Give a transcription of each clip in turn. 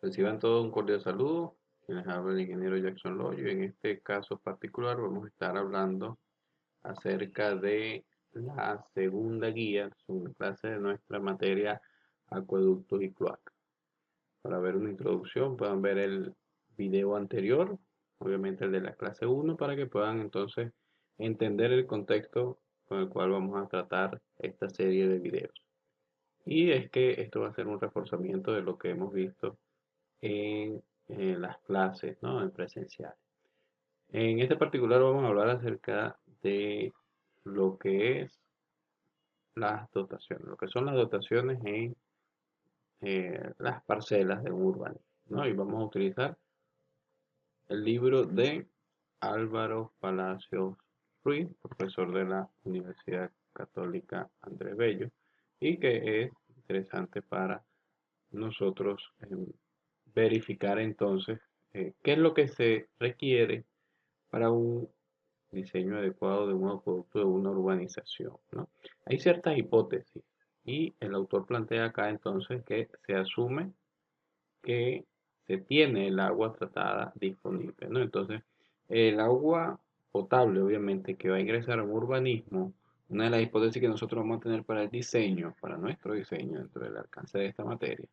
Reciban todos un cordial saludo. Quien les habla el ingeniero Jackson Loyo. En este caso particular vamos a estar hablando acerca de la segunda clase de nuestra materia acueductos y cloacas. Para ver una introducción puedan ver el video anterior, obviamente el de la clase 1, para que puedan entonces entender el contexto con el cual vamos a tratar esta serie de videos. Y es que esto va a ser un reforzamiento de lo que hemos visto en las clases, ¿no? En presencial. En este particular vamos a hablar acerca de lo que es las dotaciones, lo que son las dotaciones en las parcelas de un urbanismo, ¿no? Y vamos a utilizar el libro de Álvaro Palacios Ruiz, profesor de la Universidad Católica Andrés Bello, y que es interesante para nosotros verificar entonces qué es lo que se requiere para un diseño adecuado de un acueducto de una urbanización, ¿no? Hay ciertas hipótesis y el autor plantea acá entonces que se asume que se tiene el agua tratada disponible, ¿no? Entonces, el agua potable, obviamente, que va a ingresar a un urbanismo, una de las hipótesis que nosotros vamos a tener para el diseño, para nuestro diseño dentro del alcance de esta materia,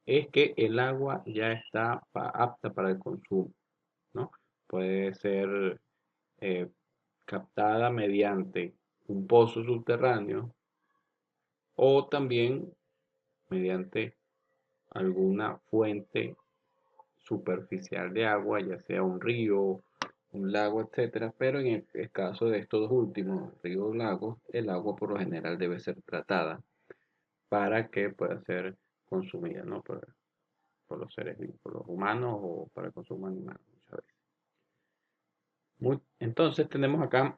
es que el agua ya está apta para el consumo, ¿no? Puede ser eh, captada mediante un pozo subterráneo o también mediante alguna fuente superficial de agua, ya sea un río, un lago, etcétera, pero en el caso de estos dos últimos, ríos o lagos, el agua por lo general debe ser tratada para que pueda ser consumida, ¿no? Por los seres vivos, por los humanos o para el consumo animal muchas veces. Entonces tenemos acá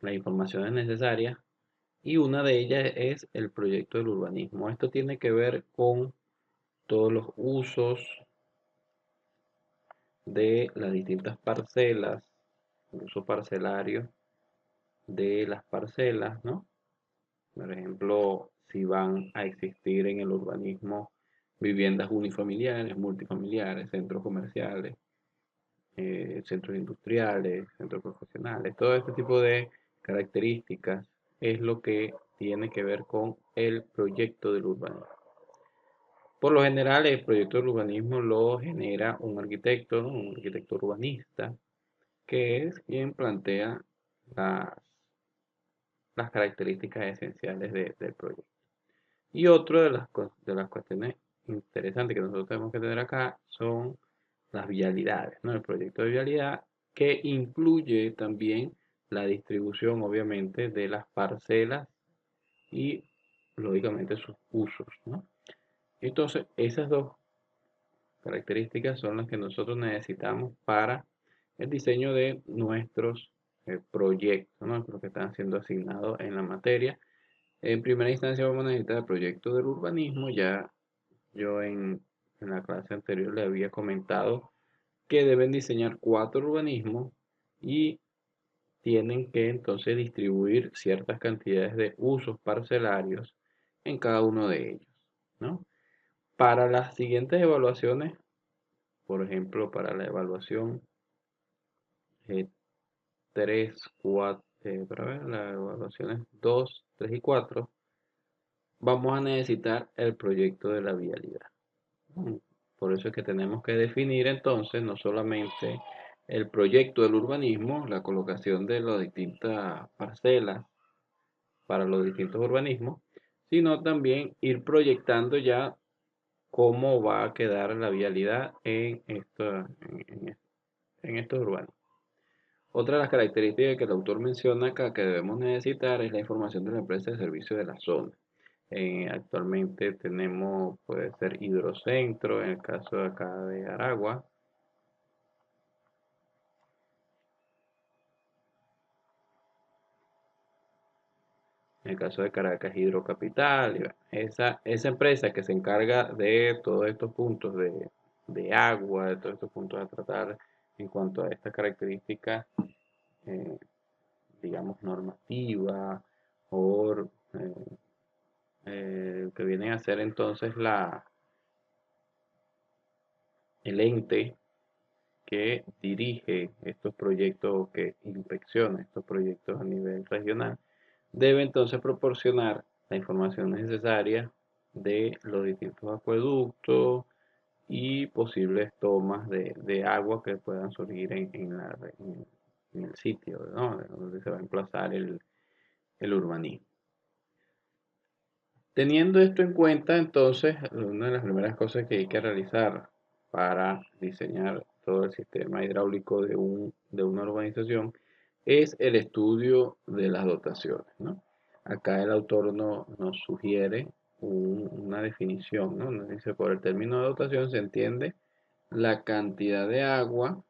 las informaciones necesarias y una de ellas es el proyecto del urbanismo. Esto tiene que ver con todos los usos de las distintas parcelas, el uso parcelario de las parcelas, ¿no? Por ejemplo, si van a existir en el urbanismo viviendas unifamiliares, multifamiliares, centros comerciales, centros industriales, centros profesionales, todo este tipo de características es lo que tiene que ver con el proyecto del urbanismo. Por lo general, el proyecto del urbanismo lo genera un arquitecto, ¿no? Un arquitecto urbanista, que es quien plantea las, las características esenciales del proyecto. Y otra de las cuestiones interesantes que nosotros tenemos que tener acá son las vialidades, ¿no? El proyecto de vialidad que incluye también la distribución, obviamente, de las parcelas y, lógicamente, sus usos, ¿no? Entonces, esas dos características son las que nosotros necesitamos para el diseño de nuestros proyectos, ¿no? Los que están siendo asignados en la materia. En primera instancia vamos a necesitar el proyecto del urbanismo. Ya yo en la clase anterior le había comentado que deben diseñar 4 urbanismos y tienen que entonces distribuir ciertas cantidades de usos parcelarios en cada uno de ellos, ¿no? Para las siguientes evaluaciones, por ejemplo, para la evaluación 3, 4, para ver, las evaluaciones 2, 3 y 4, vamos a necesitar el proyecto de la vialidad. Por eso es que tenemos que definir entonces no solamente el proyecto del urbanismo, la colocación de las distintas parcelas para los distintos urbanismos, sino también ir proyectando ya cómo va a quedar la vialidad en estos urbanismos. Otra de las características que el autor menciona acá que debemos necesitar es la información de la empresa de servicio de la zona. Actualmente tenemos, puede ser Hidrocentro, en el caso de acá de Aragua, en el caso de Caracas Hidrocapital, y bueno, esa empresa que se encarga de todos estos puntos de agua, de todos estos puntos a tratar en cuanto a estas características, eh, digamos, normativas, o que vienen a ser entonces el ente que dirige estos proyectos o que inspecciona estos proyectos a nivel regional, debe entonces proporcionar la información necesaria de los distintos acueductos y posibles tomas de agua que puedan surgir en el sitio, ¿no? Donde se va a emplazar el urbanismo. Teniendo esto en cuenta, entonces, una de las primeras cosas que hay que realizar para diseñar todo el sistema hidráulico de una urbanización es el estudio de las dotaciones, ¿no? Acá el autor nos sugiere una definición, ¿no? Nos dice, por el término de dotación se entiende la cantidad de agua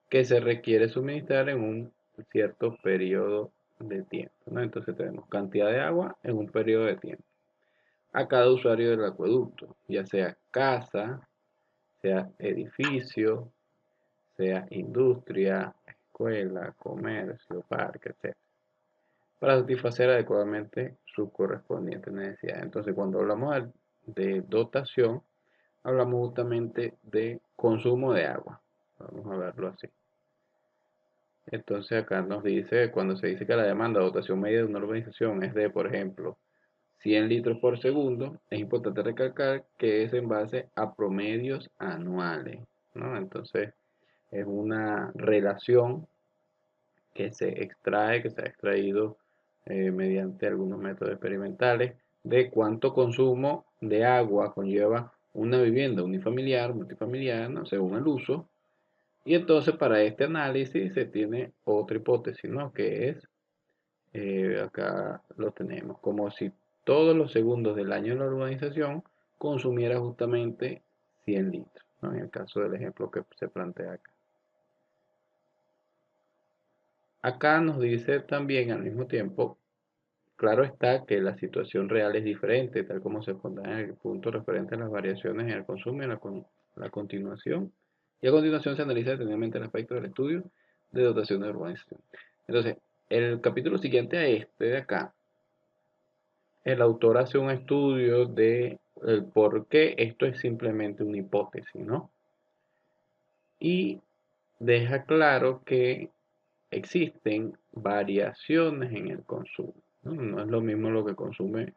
que se requiere suministrar en un cierto periodo de tiempo, ¿no? Entonces tenemos cantidad de agua en un periodo de tiempo a cada usuario del acueducto, ya sea casa, sea edificio, sea industria, escuela, comercio, parque, etc., para satisfacer adecuadamente su correspondiente necesidad. Entonces, cuando hablamos de dotación, hablamos justamente de consumo de agua. Vamos a verlo así. Entonces acá nos dice, cuando se dice que la demanda de dotación media de una urbanización es de, por ejemplo, 100 litros por segundo, es importante recalcar que es en base a promedios anuales, ¿no? Entonces es una relación que se extrae, que se ha extraído mediante algunos métodos experimentales de cuánto consumo de agua conlleva una vivienda unifamiliar, multifamiliar, ¿no? Según el uso. Y entonces para este análisis se tiene otra hipótesis, ¿no? Que es, acá lo tenemos, como si todos los segundos del año de la urbanización consumiera justamente 100 litros, ¿no? En el caso del ejemplo que se plantea acá. Acá nos dice también al mismo tiempo, claro está que la situación real es diferente, tal como se pondrá en el punto referente a las variaciones en el consumo y en la continuación. Y a continuación se analiza detenidamente el aspecto del estudio de dotación de urbanización. Entonces, el capítulo siguiente a este de acá, el autor hace un estudio de el por qué esto es simplemente una hipótesis, ¿no? Y deja claro que existen variaciones en el consumo, ¿no? No es lo mismo lo que consume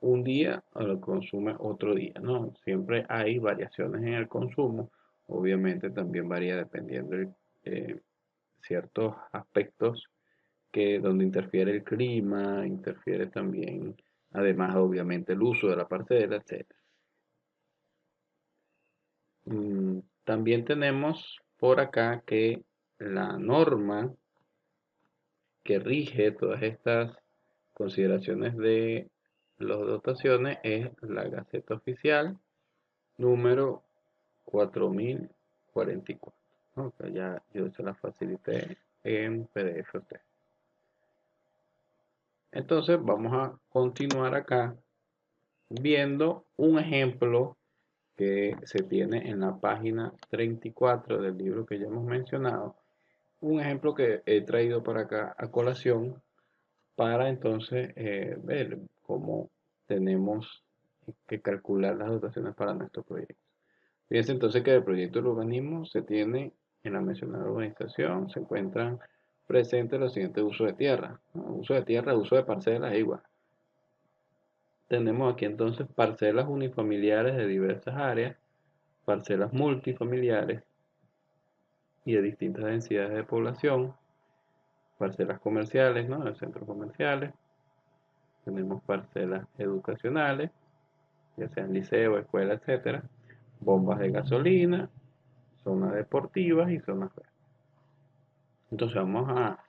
un día o lo que consume otro día, ¿no? Siempre hay variaciones en el consumo. Obviamente también varía dependiendo de ciertos aspectos que donde interfiere el clima, interfiere también, además obviamente el uso de la parcela, etc. También tenemos por acá que la norma que rige todas estas consideraciones de las dotaciones es la Gaceta Oficial número 4044, ¿no? Que ya yo se la facilité en PDF a usted. Entonces vamos a continuar acá viendo un ejemplo que se tiene en la página 34 del libro que ya hemos mencionado. Un ejemplo que he traído para acá a colación para entonces ver cómo tenemos que calcular las dotaciones para nuestro proyecto. Fíjense entonces que el proyecto de urbanismo se tiene en la mencionada urbanización, se encuentran presentes los siguientes usos de tierra, ¿no? Uso de tierra, uso de parcelas, igual. Tenemos aquí entonces parcelas unifamiliares de diversas áreas, parcelas multifamiliares y de distintas densidades de población, parcelas comerciales, ¿no? De centros comerciales, tenemos parcelas educacionales, ya sean liceo, escuela, etcétera, bombas de gasolina, zonas deportivas y zonas verdes. Entonces vamos a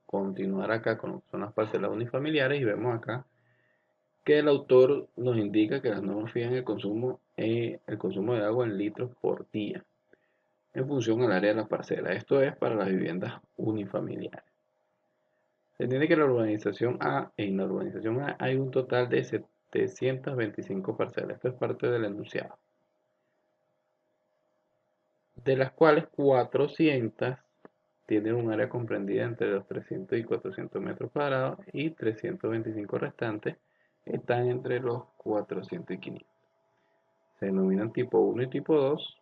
continuar acá con lo que son las parcelas unifamiliares y vemos acá que el autor nos indica que las normas fijan el consumo de agua en litros por día en función al área de la parcela. Esto es para las viviendas unifamiliares. Se entiende que en la urbanización A hay un total de 725 parcelas. Esto es parte del enunciado. De las cuales 400 tienen un área comprendida entre los 300 y 400 metros cuadrados y 325 restantes están entre los 400 y 500. Se denominan tipo 1 y tipo 2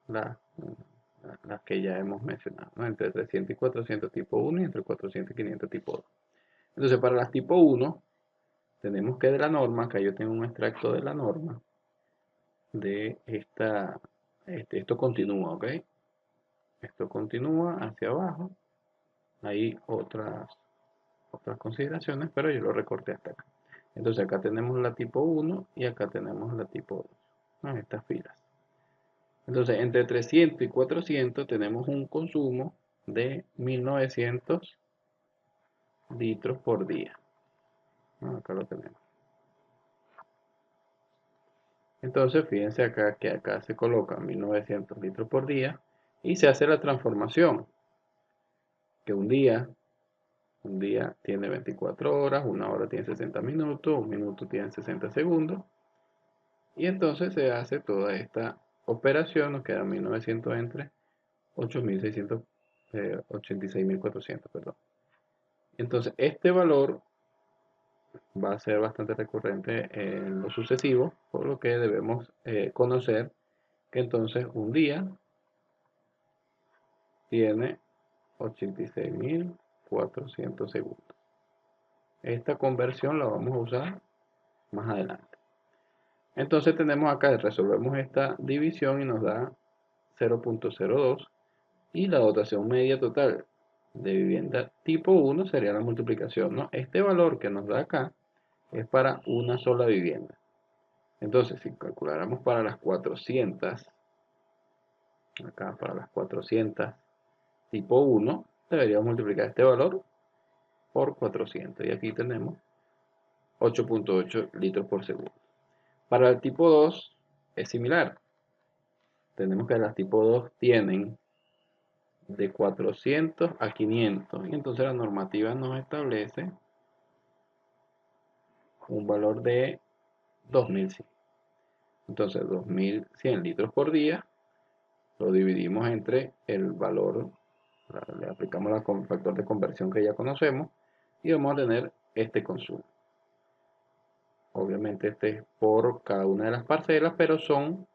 las que ya hemos mencionado, ¿no? Entre 300 y 400 tipo 1 y entre 400 y 500 tipo 2. Entonces, para las tipo 1, tenemos que de la norma, acá yo tengo un extracto de la norma, de esto continúa, ¿ok? Esto continúa hacia abajo. Hay otras consideraciones, pero yo lo recorté hasta acá. Entonces acá tenemos la tipo 1 y acá tenemos la tipo 2, ¿no? Estas filas. Entonces entre 300 y 400 tenemos un consumo de 1900 litros por día, ¿no? Acá lo tenemos. Entonces fíjense acá que acá se colocan 1900 litros por día y se hace la transformación, que un día tiene 24 horas, una hora tiene 60 minutos, un minuto tiene 60 segundos. Y entonces se hace toda esta operación, nos queda 1900 entre 8600, 86.400, perdón. Entonces este valor va a ser bastante recurrente en lo sucesivo, por lo que debemos conocer que entonces un día tiene 86.400 segundos. Esta conversión la vamos a usar más adelante. Entonces tenemos acá, resolvemos esta división y nos da 0.02 y la dotación media total de vivienda tipo 1 sería la multiplicación, ¿no? Este valor que nos da acá es para una sola vivienda. Entonces, si calculáramos para las 400, acá para las 400 tipo 1, deberíamos multiplicar este valor por 400 y aquí tenemos 8.8 litros por segundo. Para el tipo 2 es similar. Tenemos que las tipo 2 tienen de 400 a 500 y entonces la normativa nos establece un valor de 2100. Entonces 2100 litros por día lo dividimos entre el valor, le aplicamos el factor de conversión que ya conocemos y vamos a tener este consumo. Obviamente este es por cada una de las parcelas, pero son,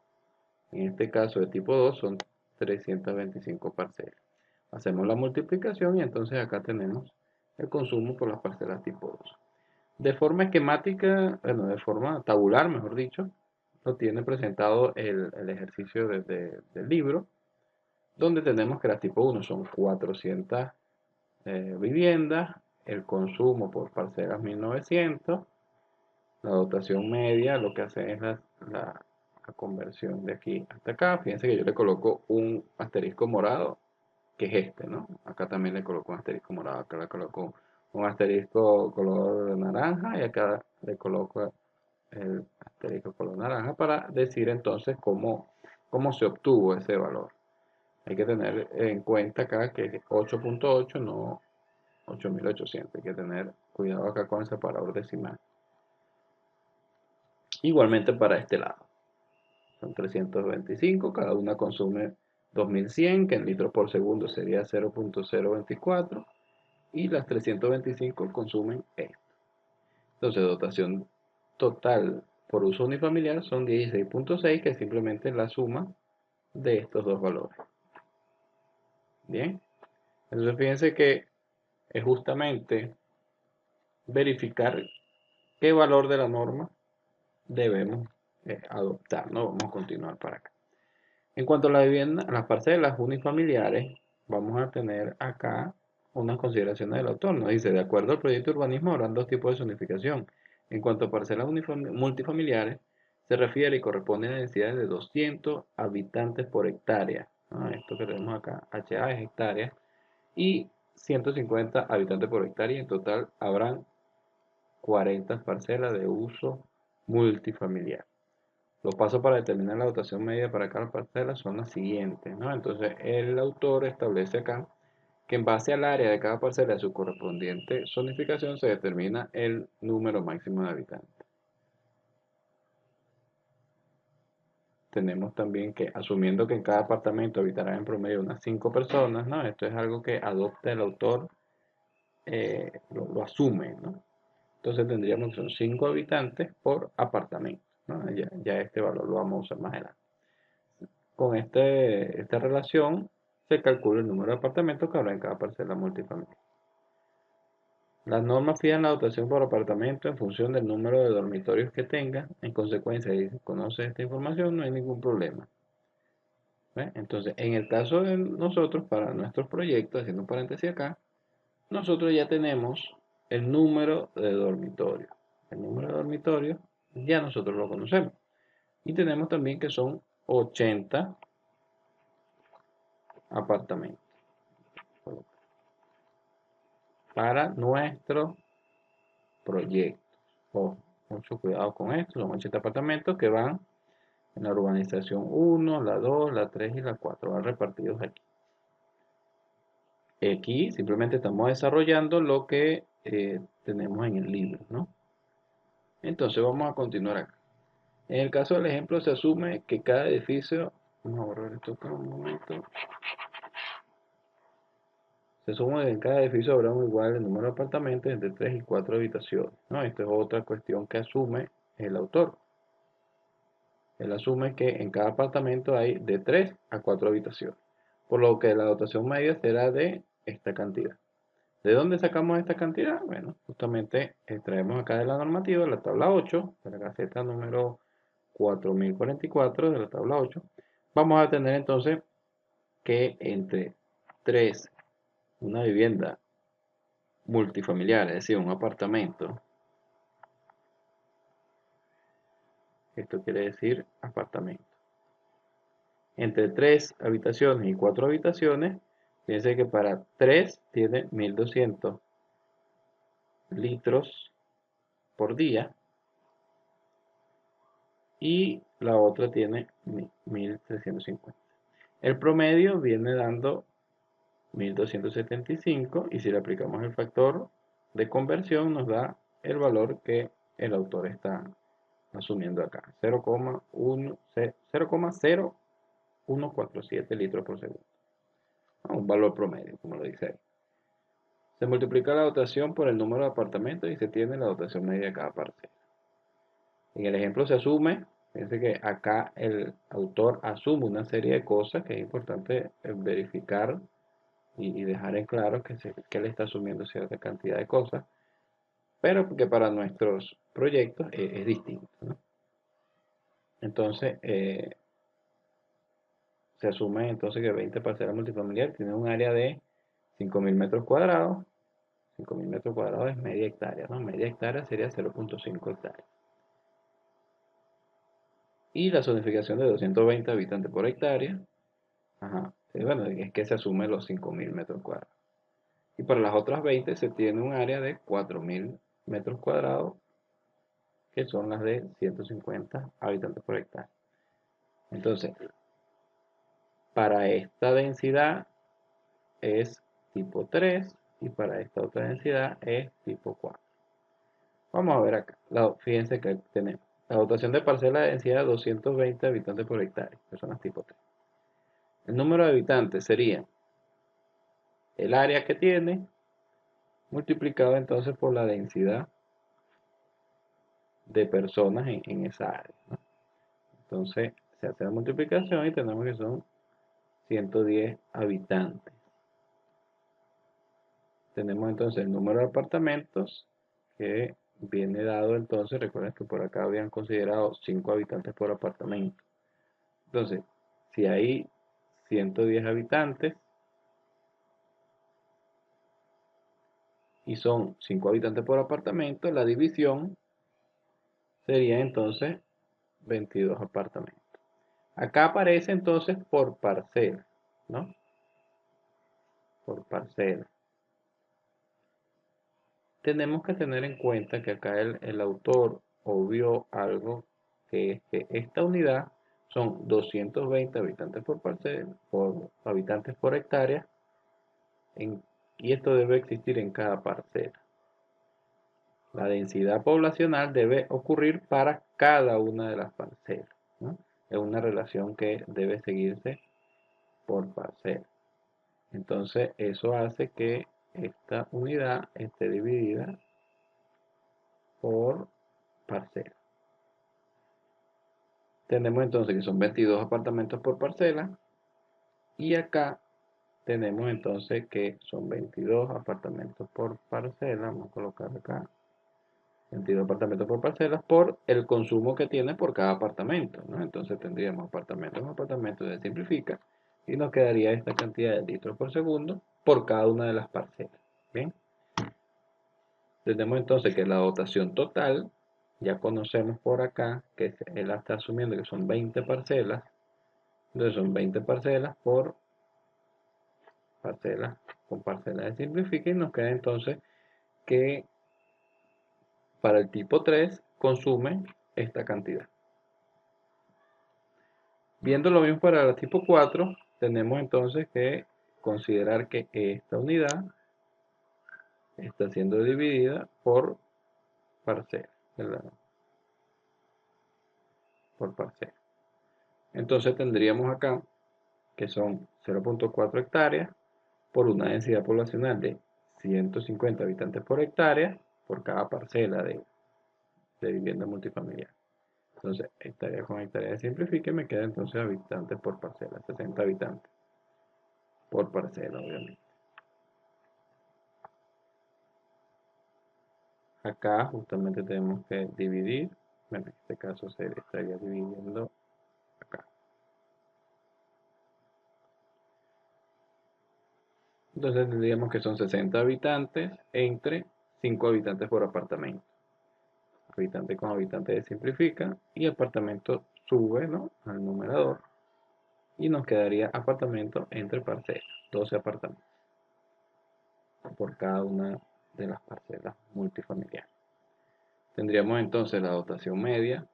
en este caso de tipo 2, son 325 parcelas. Hacemos la multiplicación y entonces acá tenemos el consumo por las parcelas tipo 2. De forma esquemática, bueno, de forma tabular, mejor dicho, lo tiene presentado el ejercicio del libro, donde tenemos que las tipo 1 son 400 viviendas, el consumo por parcelas 1900, la dotación media, lo que hace es la conversión de aquí hasta acá. Fíjense que yo le coloco un asterisco morado, que es este, ¿no? Acá también le coloco un asterisco morado, acá le coloco un asterisco color naranja y acá le coloco el asterisco color naranja para decir entonces cómo se obtuvo ese valor. Hay que tener en cuenta acá que es 8.8, no 8800. Hay que tener cuidado acá con el separador decimal. Igualmente para este lado. Son 325, cada una consume 2100, que en litros por segundo sería 0.024. Y las 325 consumen esto. Entonces, dotación total por uso unifamiliar son 16.6, que es simplemente la suma de estos dos valores. Bien, entonces fíjense que es justamente verificar qué valor de la norma debemos adoptar, ¿no? Vamos a continuar para acá. En cuanto a la vivienda, las parcelas unifamiliares, vamos a tener acá unas consideraciones del autor. Nos dice, de acuerdo al proyecto de urbanismo, habrán dos tipos de zonificación. En cuanto a parcelas multifamiliares, se refiere y corresponde a densidades de 200 habitantes por hectárea. Esto que tenemos acá, HA es hectárea, y 150 habitantes por hectárea. En total habrán 40 parcelas de uso multifamiliar. Los pasos para determinar la dotación media para cada parcela son las siguientes, ¿no? Entonces el autor establece acá que en base al área de cada parcela de su correspondiente zonificación se determina el número máximo de habitantes. Tenemos también que, asumiendo que en cada apartamento habitarán en promedio unas 5 personas, ¿no? Esto es algo que adopta el autor, lo asume, ¿no? Entonces tendríamos que son 5 habitantes por apartamento, ¿no? Ya este valor lo vamos a usar más adelante. con esta relación se calcula el número de apartamentos que habrá en cada parcela multifamiliar. Las normas fijan la dotación por apartamento en función del número de dormitorios que tenga. En consecuencia, si se conoce esta información, no hay ningún problema. ¿Ve? Entonces, en el caso de nosotros, para nuestros proyectos, haciendo un paréntesis acá, nosotros ya tenemos el número de dormitorios. El número de dormitorios ya nosotros lo conocemos. Y tenemos también que son 80 apartamentos para nuestro proyecto. Ojo, mucho cuidado con esto. Son 80 apartamentos que van en la urbanización 1, la 2, la 3 y la 4. Van repartidos aquí. Aquí simplemente estamos desarrollando lo que tenemos en el libro, ¿no? Entonces vamos a continuar acá. En el caso del ejemplo se asume que cada edificio, vamos a borrar esto por un momento, se asume que en cada edificio habrá un igual número de apartamentos entre 3 y 4 habitaciones, ¿no? Esta es otra cuestión que asume el autor. Él asume que en cada apartamento hay de 3 a 4 habitaciones, por lo que la dotación media será de esta cantidad. ¿De dónde sacamos esta cantidad? Bueno, justamente extraemos acá de la normativa, la tabla 8, de la Gaceta número 4044 de la tabla 8. Vamos a tener entonces que entre 3, una vivienda multifamiliar, es decir, un apartamento, esto quiere decir apartamento, entre 3 habitaciones y 4 habitaciones, fíjense que para 3 tiene 1200 litros por día y la otra tiene 1350. El promedio viene dando 1275 y si le aplicamos el factor de conversión nos da el valor que el autor está asumiendo acá, 0,0147 litros por segundo. Un valor promedio, como lo dice ahí. Se multiplica la dotación por el número de apartamentos y se tiene la dotación media de cada parcela. En el ejemplo se asume, fíjense que acá el autor asume una serie de cosas que es importante verificar y dejar en claro que él está asumiendo cierta cantidad de cosas, pero que para nuestros proyectos es distinto, ¿no? Entonces, se asume entonces que 20 parcelas multifamiliares tienen un área de 5.000 metros cuadrados. 5.000 metros cuadrados es media hectárea, ¿no? Media hectárea sería 0,5 hectáreas. Y la zonificación de 220 habitantes por hectárea. Ajá. Bueno, es que se asume los 5.000 metros cuadrados. Y para las otras 20 se tiene un área de 4.000 metros cuadrados, que son las de 150 habitantes por hectárea. Entonces, para esta densidad es tipo 3 y para esta otra densidad es tipo 4. Vamos a ver acá. Fíjense que tenemos la dotación de parcela de densidad 220 habitantes por hectárea, personas tipo 3. El número de habitantes sería el área que tiene multiplicado entonces por la densidad de personas en esa área, ¿no? Entonces se hace la multiplicación y tenemos que son 110 habitantes. Tenemos entonces el número de apartamentos que viene dado entonces, recuerden que por acá habían considerado 5 habitantes por apartamento. Entonces, si hay 110 habitantes y son 5 habitantes por apartamento, la división sería entonces 22 apartamentos. Acá aparece entonces por parcela, ¿no? Por parcela. Tenemos que tener en cuenta que acá el autor obvió algo, que es que esta unidad son 220 habitantes por parcela, por habitantes por hectárea, y esto debe existir en cada parcela. La densidad poblacional debe ocurrir para cada una de las parcelas, ¿no? Es una relación que debe seguirse por parcela. Entonces, eso hace que esta unidad esté dividida por parcela. tenemos entonces que son 22 apartamentos por parcela. Y acá tenemos entonces que son 22 apartamentos por parcela. Vamos a colocar acá 22 apartamentos por parcelas por el consumo que tiene por cada apartamento, ¿no? Entonces tendríamos apartamentos se simplifica y nos quedaría esta cantidad de litros por segundo por cada una de las parcelas. Bien, tenemos entonces que la dotación total, ya conocemos por acá que él está asumiendo que son 20 parcelas, entonces son 20 parcelas por parcelas con parcelas se simplifica y nos queda entonces que para el tipo 3 consume esta cantidad. Viendo lo mismo para el tipo 4, tenemos entonces que considerar que esta unidad está siendo dividida por parcela, ¿verdad? Por parcela. Entonces tendríamos acá que son 0.4 hectáreas por una densidad poblacional de 150 habitantes por hectárea por cada parcela de vivienda multifamiliar. Entonces, hectárea con hectárea se simplifica y me queda entonces habitantes por parcela, 60 habitantes por parcela, obviamente. Acá justamente tenemos que dividir, bueno, en este caso se estaría dividiendo acá. Entonces tendríamos que son 60 habitantes entre 5 habitantes por apartamento. Habitante con habitante se simplifica y apartamento sube, ¿no?, al numerador y nos quedaría apartamento entre parcelas, 12 apartamentos por cada una de las parcelas multifamiliares. Tendríamos entonces la dotación media,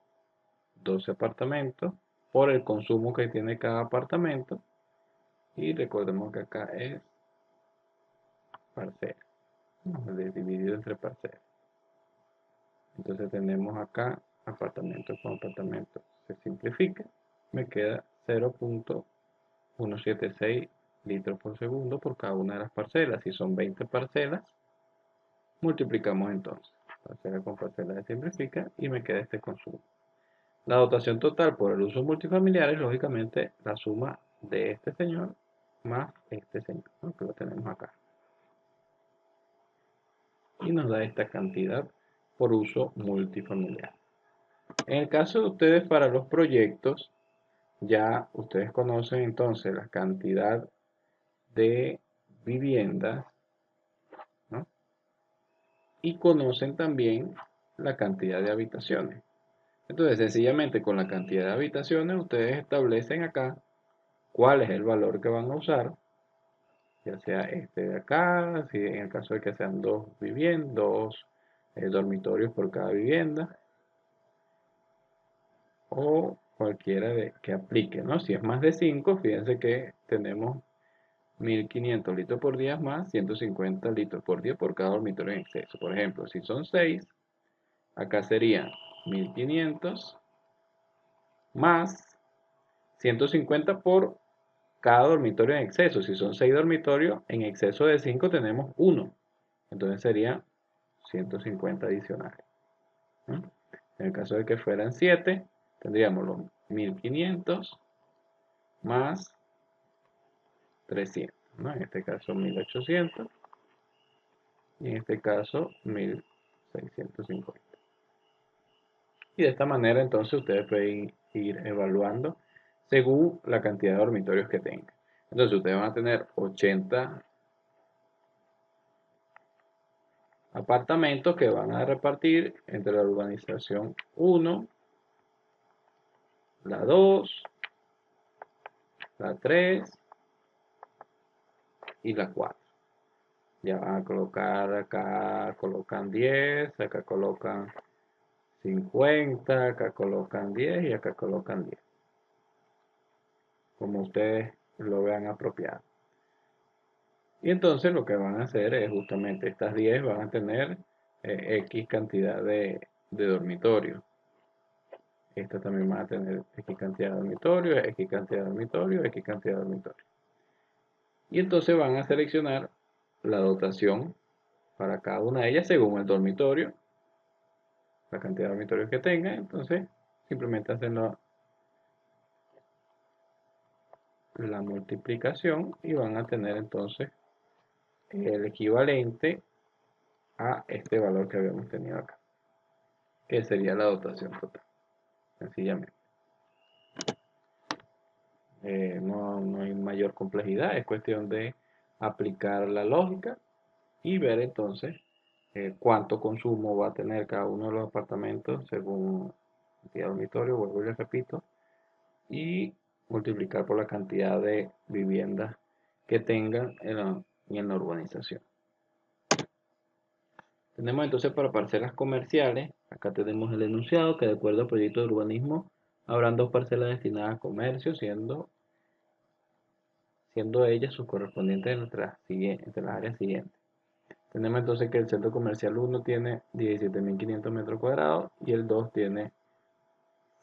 12 apartamentos, por el consumo que tiene cada apartamento. Y recordemos que acá es parcela, dividido entre parcelas. Entonces tenemos acá apartamento con apartamento. Se simplifica, me queda 0.176 litros por segundo por cada una de las parcelas. Si son 20 parcelas, multiplicamos entonces. Parcela con parcela se simplifica y me queda este consumo. La dotación total por el uso multifamiliar es lógicamente la suma de este señor más este señor, ¿no?, que lo tenemos acá. Y nos da esta cantidad por uso multifamiliar. En el caso de ustedes para los proyectos, ya ustedes conocen entonces la cantidad de viviendas, ¿no?, y conocen también la cantidad de habitaciones. Entonces, sencillamente con la cantidad de habitaciones, ustedes establecen acá cuál es el valor que van a usar, ya sea este de acá, si en el caso de que sean dos viviendas, dos dormitorios por cada vivienda, o cualquiera que aplique, ¿no? Si es más de 5, fíjense que tenemos 1500 litros por día más 150 litros por día por cada dormitorio en exceso. Por ejemplo, si son 6, acá serían 1500 más 150 por cada dormitorio en exceso. Si son 6 dormitorios, en exceso de 5 tenemos 1. Entonces serían 150 adicionales, ¿no? En el caso de que fueran 7, tendríamos los 1500 más 300, ¿no? En este caso 1800 y en este caso 1650. Y de esta manera entonces ustedes pueden ir evaluando según la cantidad de dormitorios que tengan. Entonces ustedes van a tener 80 apartamentos que van a repartir entre la urbanización 1, la 2, la 3 y la 4. Ya van a colocar acá, colocan 10, acá colocan 50, acá colocan 10 y acá colocan 10. Como ustedes lo vean apropiado. Y entonces lo que van a hacer es justamente estas 10 van a tener X cantidad de dormitorios. Estas también van a tener X cantidad de dormitorios, X cantidad de dormitorios, X cantidad de dormitorios. Y entonces van a seleccionar la dotación para cada una de ellas según el dormitorio, la cantidad de dormitorios que tengan. Entonces simplemente hacen la multiplicación y van a tener entonces el equivalente a este valor que habíamos tenido acá, que sería la dotación total, sencillamente. No hay mayor complejidad, es cuestión de aplicar la lógica y ver entonces cuánto consumo va a tener cada uno de los apartamentos según cantidad de dormitorio, vuelvo y les repito, y multiplicar por la cantidad de viviendas que tengan en la urbanización. Tenemos entonces para parcelas comerciales, acá tenemos el enunciado que de acuerdo al proyecto de urbanismo habrán dos parcelas destinadas a comercio, siendo ellas sus correspondientes entre las áreas siguientes. Tenemos entonces que el centro comercial 1 tiene 17.500 metros cuadrados y el 2 tiene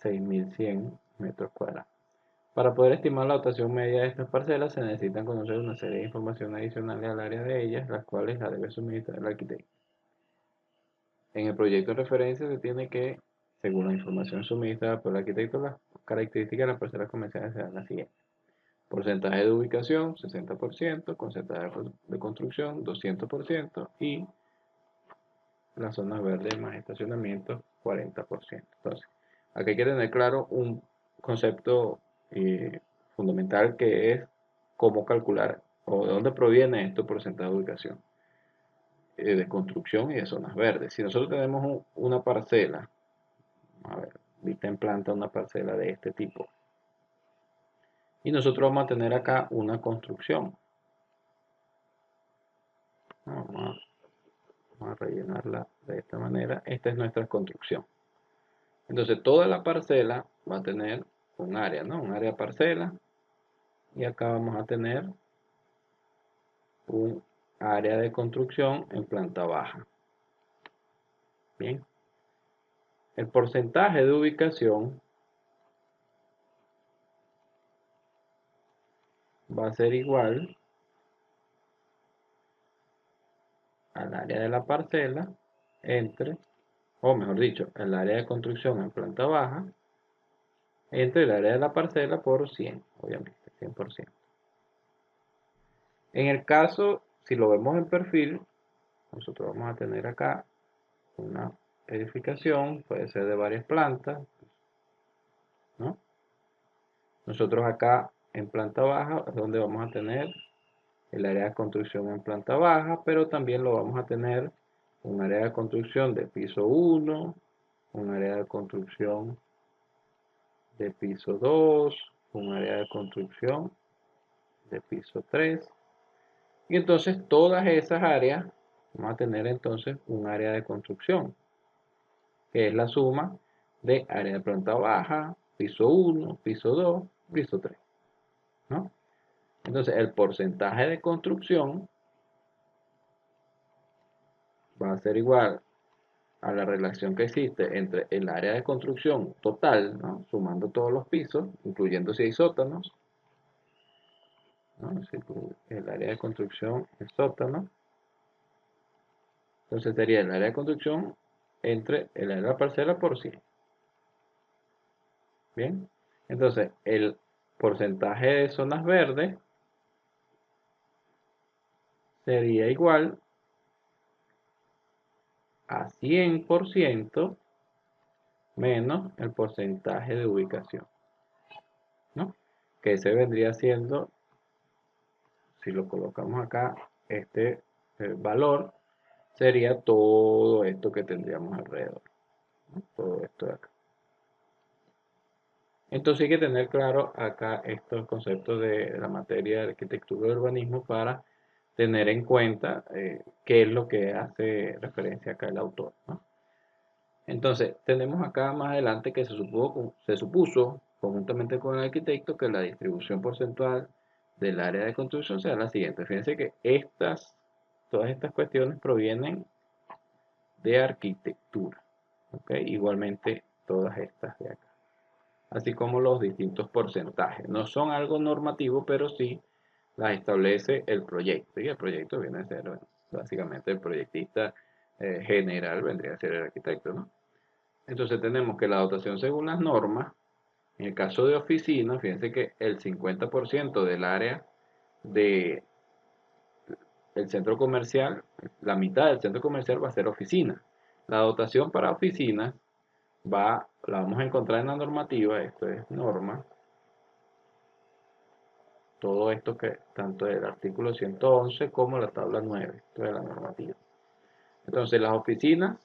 6.100 metros cuadrados. Para poder estimar la dotación media de estas parcelas se necesitan conocer una serie de información adicionales al área de ellas, las cuales la debe suministrar el arquitecto. En el proyecto de referencia se tiene que, según la información suministrada por el arquitecto, las características de las parcelas comerciales serán las siguientes. Porcentaje de ubicación, 60%, porcentaje de construcción, 200%, y las zonas verdes más estacionamiento, 40%. Entonces, aquí hay que tener claro un concepto fundamental que es cómo calcular o de dónde proviene este porcentaje de ubicación, de construcción y de zonas verdes. Si nosotros tenemos una parcela, a ver, vista en planta una parcela de este tipo, y nosotros vamos a tener acá una construcción. Vamos a rellenarla de esta manera. Esta es nuestra construcción. Entonces toda la parcela va a tener un área, ¿no? Un área parcela. Y acá vamos a tener un área de construcción en planta baja. Bien. El porcentaje de ubicación va a ser igual al área de la parcela entre, o mejor dicho, el área de construcción en planta baja entre el área de la parcela por 100, obviamente, 100%. En el caso, si lo vemos en perfil, nosotros vamos a tener acá una edificación, puede ser de varias plantas, ¿no? Nosotros acá en planta baja es donde vamos a tener el área de construcción en planta baja, pero también lo vamos a tener un área de construcción de piso 1, un área de construcción de piso 2, un área de construcción de piso 3. Y entonces todas esas áreas vamos a tener entonces un área de construcción, que es la suma de área de planta baja, piso 1, piso 2, piso 3, ¿no? Entonces el porcentaje de construcción va a ser igual a la relación que existe entre el área de construcción total, ¿no? Sumando todos los pisos, incluyendo si hay sótanos, ¿no? Si el área de construcción es sótano, entonces sería el área de construcción entre el área de la parcela por 100. Bien, entonces el porcentaje de zonas verdes sería igual a 100% menos el porcentaje de ubicación, ¿no? Que se vendría siendo, si lo colocamos acá, este valor sería todo esto que tendríamos alrededor, ¿no? Todo esto de acá. Entonces hay que tener claro acá estos conceptos de la materia de arquitectura y urbanismo para tener en cuenta qué es lo que hace referencia acá el autor, ¿no? Entonces, tenemos acá más adelante que se supuso conjuntamente con el arquitecto que la distribución porcentual del área de construcción sea la siguiente. Fíjense que todas estas cuestiones provienen de arquitectura, ¿ok? Igualmente todas estas de acá, así como los distintos porcentajes. No son algo normativo, pero sí las establece el proyecto. Y el proyecto viene a ser, básicamente, el proyectista general vendría a ser el arquitecto, ¿no? Entonces tenemos que la dotación según las normas En el caso de oficina, fíjense que el 50% del área del centro comercial, la mitad del centro comercial va a ser oficina. La dotación para oficinas la vamos a encontrar en la normativa, esto es norma, todo esto que tanto el artículo 111 como la tabla 9, esto es la normativa. Entonces las oficinas,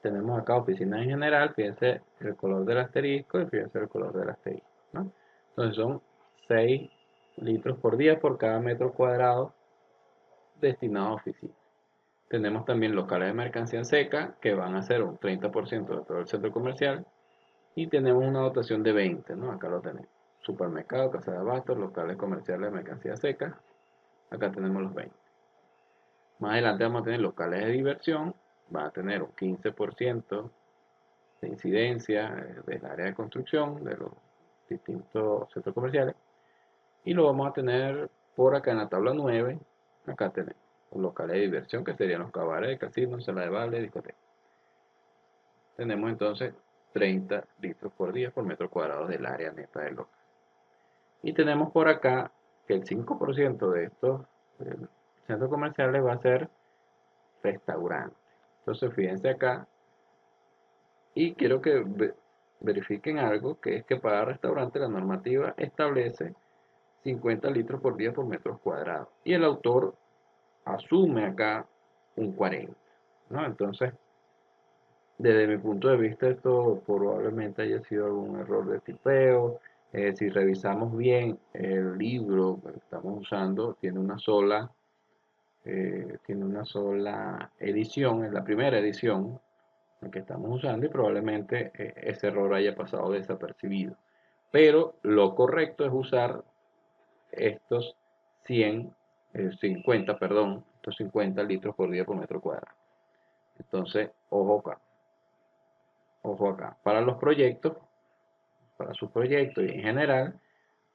tenemos acá oficinas en general, fíjense el color del asterisco y fíjense el color del asterisco, ¿no? Entonces son 6 litros por día por cada metro cuadrado destinado a oficinas. Tenemos también locales de mercancía seca que van a ser un 30% de todo el centro comercial y tenemos una dotación de 20, ¿no? Acá lo tenemos. Supermercado, casa de abastos, locales comerciales de mercancía seca. Acá tenemos los 20. Más adelante vamos a tener locales de diversión. Van a tener un 15% de incidencia del área de construcción de los distintos centros comerciales. Y lo vamos a tener por acá en la tabla 9. Acá tenemos los locales de diversión que serían los cabarets, casinos, sala de baile, discotecas. Tenemos entonces 30 litros por día por metro cuadrado del área neta del local. Y tenemos por acá que el 5% de estos centros comerciales va a ser restaurante. Entonces fíjense acá y quiero que verifiquen algo, que es que para restaurante la normativa establece 50 litros por día por metro cuadrado. Y el autor asume acá un 40, ¿no? Entonces, desde mi punto de vista, esto probablemente haya sido algún error de tipeo. Si revisamos bien el libro que estamos usando, tiene una sola edición, es la primera edición que estamos usando y probablemente ese error haya pasado desapercibido. Pero lo correcto es usar estos 50 litros por día por metro cuadrado. Entonces, ojo acá. Para los proyectos, para sus proyectos y en general,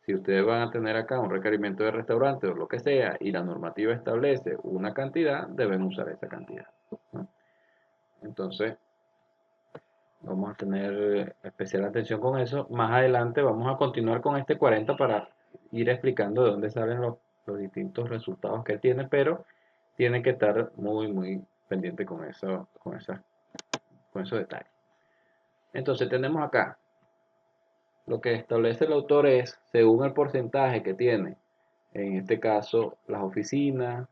si ustedes van a tener acá un requerimiento de restaurante o lo que sea y la normativa establece una cantidad, deben usar esa cantidad, ¿no? Entonces, vamos a tener especial atención con eso. Más adelante vamos a continuar con este 40 para ir explicando de dónde salen los distintos resultados que tiene, pero tiene que estar muy pendiente con eso, con esos detalles. Entonces tenemos acá, lo que establece el autor es, según el porcentaje que tiene, en este caso, las oficinas,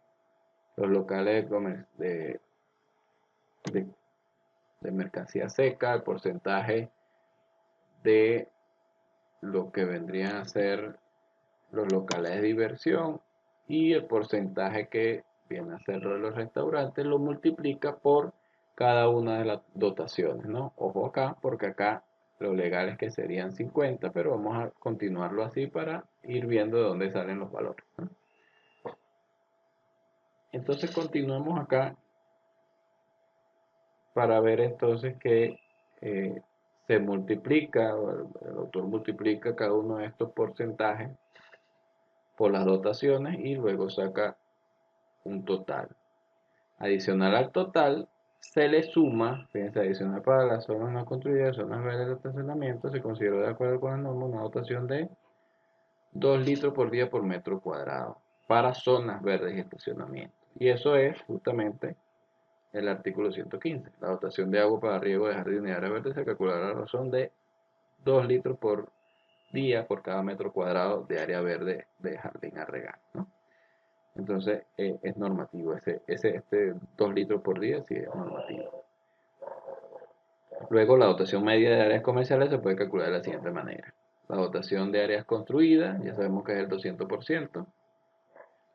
los locales de, de mercancía seca, el porcentaje de lo que vendrían a ser los locales de diversión y el porcentaje que viene a ser los restaurantes, lo multiplica por cada una de las dotaciones, ¿no? Ojo acá, porque acá lo legal es que serían 50, pero vamos a continuarlo así para ir viendo de dónde salen los valores, ¿no? Entonces continuamos acá para ver entonces que se multiplica, el autor multiplica cada uno de estos porcentajes por las dotaciones y luego saca un total. Adicional al total, se le suma, fíjense, adicional para las zonas no construidas, zonas verdes de estacionamiento, se consideró de acuerdo con la norma una dotación de 2 litros por día por metro cuadrado para zonas verdes y estacionamiento. Y eso es justamente el artículo 115. La dotación de agua para riego de jardín y área verde se calculará a razón de 2 litros por día por cada metro cuadrado de área verde de jardín a regar, ¿no? Entonces es normativo, este 2 litros por día sí es normativo. Luego la dotación media de áreas comerciales se puede calcular de la siguiente manera. La dotación de áreas construidas, ya sabemos que es el 200%.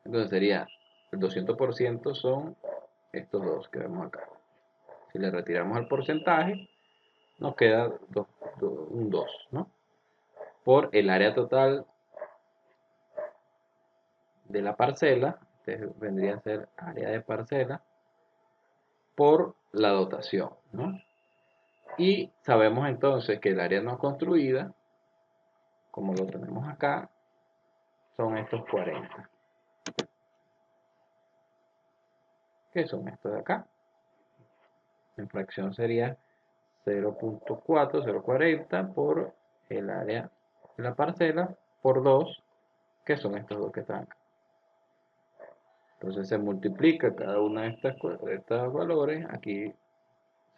Entonces sería, el 200% son estos dos que vemos acá. Si le retiramos el porcentaje, nos queda un 2, ¿no? Por el área total de la parcela, este vendría a ser área de parcela, por la dotación, ¿no? Y sabemos entonces que el área no construida, como lo tenemos acá, son estos 40. ¿Qué son estos de acá? En fracción sería 0.4, 0.40 por el área de la parcela por 2, que son estos dos que están acá. Entonces se multiplica cada una de estos valores. Aquí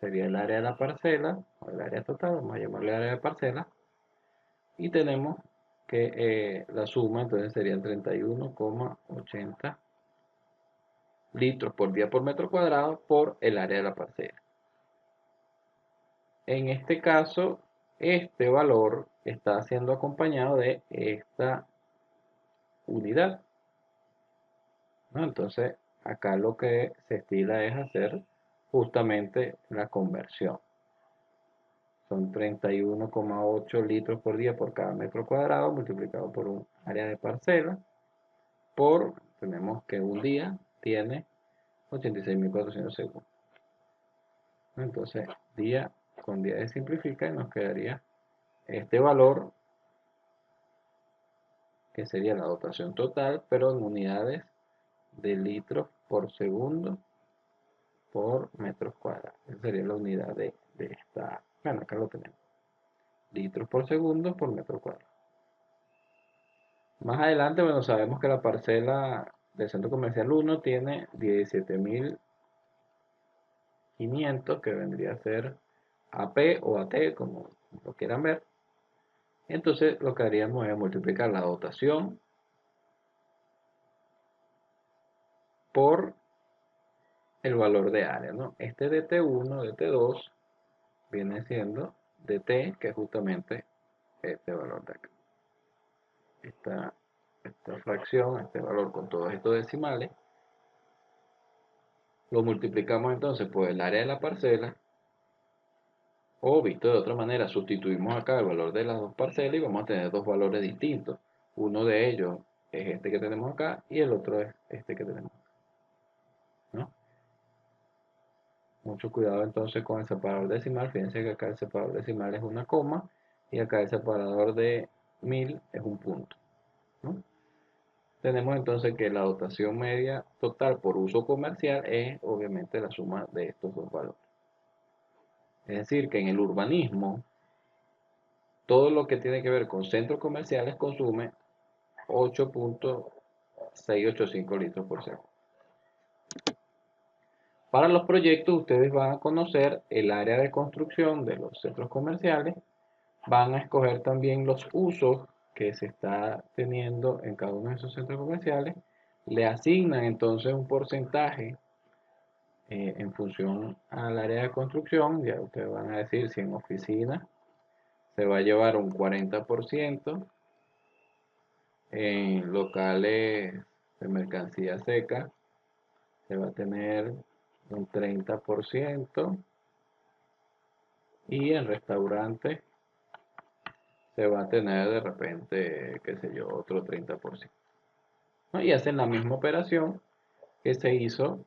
sería el área de la parcela, o el área total, vamos a llamarle área de parcela. Y tenemos que la suma entonces serían 31,80 litros por día por metro cuadrado por el área de la parcela. En este caso, este valor está siendo acompañado de esta unidad, ¿no? Entonces, acá lo que se estila es hacer justamente la conversión. Son 31,8 litros por día por cada metro cuadrado multiplicado por un área de parcela tenemos que un día tiene 86.400 segundos. Entonces, día con día se simplifica y nos quedaría este valor, que sería la dotación total, pero en unidades de litros por segundo por metros cuadrados. Esa sería la unidad de esta. Bueno, acá lo tenemos. Litros por segundo por metro cuadrado. Más adelante, bueno, sabemos que la parcela del centro comercial 1 tiene 17.500, que vendría a ser AP o AT, como lo quieran ver. Entonces, lo que haríamos es multiplicar la dotación por el valor de área, ¿no? Este DT1, DT2 viene siendo DT, que es justamente este valor de acá. Esta fracción, este valor con todos estos decimales, lo multiplicamos entonces por el área de la parcela, o visto de otra manera, sustituimos acá el valor de las dos parcelas y vamos a tener dos valores distintos. Uno de ellos es este que tenemos acá y el otro es este que tenemos acá, ¿no? Mucho cuidado entonces con el separador decimal. Fíjense que acá el separador decimal es una coma y acá el separador de 1000 es un punto, ¿no? Tenemos entonces que la dotación media total por uso comercial es obviamente la suma de estos dos valores. Es decir, que en el urbanismo, todo lo que tiene que ver con centros comerciales consume 8,685 litros por segundo. Para los proyectos, ustedes van a conocer el área de construcción de los centros comerciales, van a escoger también los usos que se está teniendo en cada uno de esos centros comerciales, le asignan entonces un porcentaje en función al área de construcción. Ya ustedes van a decir si en oficinas se va a llevar un 40%, en locales de mercancía seca se va a tener un 30% y en restaurantes se va a tener de repente, qué sé yo, otro 30%, ¿no? Y hacen la misma operación que se hizo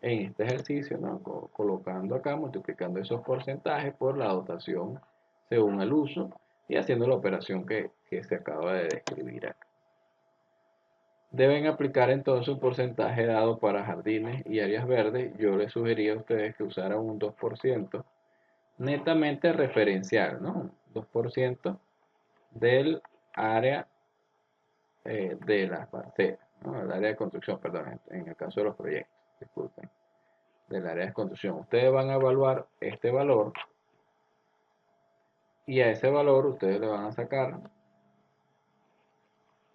en este ejercicio, ¿no? Colocando acá, multiplicando esos porcentajes por la dotación según el uso y haciendo la operación que se acaba de describir acá. Deben aplicar entonces un porcentaje dado para jardines y áreas verdes. Yo les sugería a ustedes que usaran un 2% netamente referencial, ¿no? 2% del área de las parcelas, ¿no? El área de construcción, perdón, en el caso de los proyectos, disculpen, del área de construcción. Ustedes van a evaluar este valor y a ese valor ustedes le van a sacar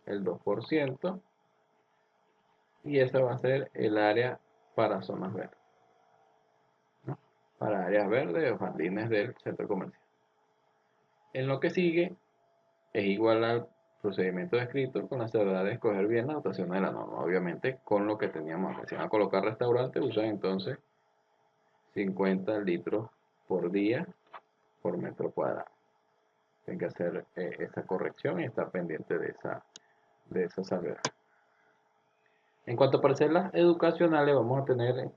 el 2% y ese va a ser el área para zonas verdes, ¿no? Para áreas verdes o jardines del centro comercial. En lo que sigue es igual al procedimiento descrito con la salvedad de escoger bien la dotación de la norma. Obviamente con lo que teníamos acá. Si van a colocar restaurante, usan entonces 50 litros por día por metro cuadrado. Tienen que hacer esa corrección y estar pendiente de esa salvedad. En cuanto a parcelas educacionales, vamos a tener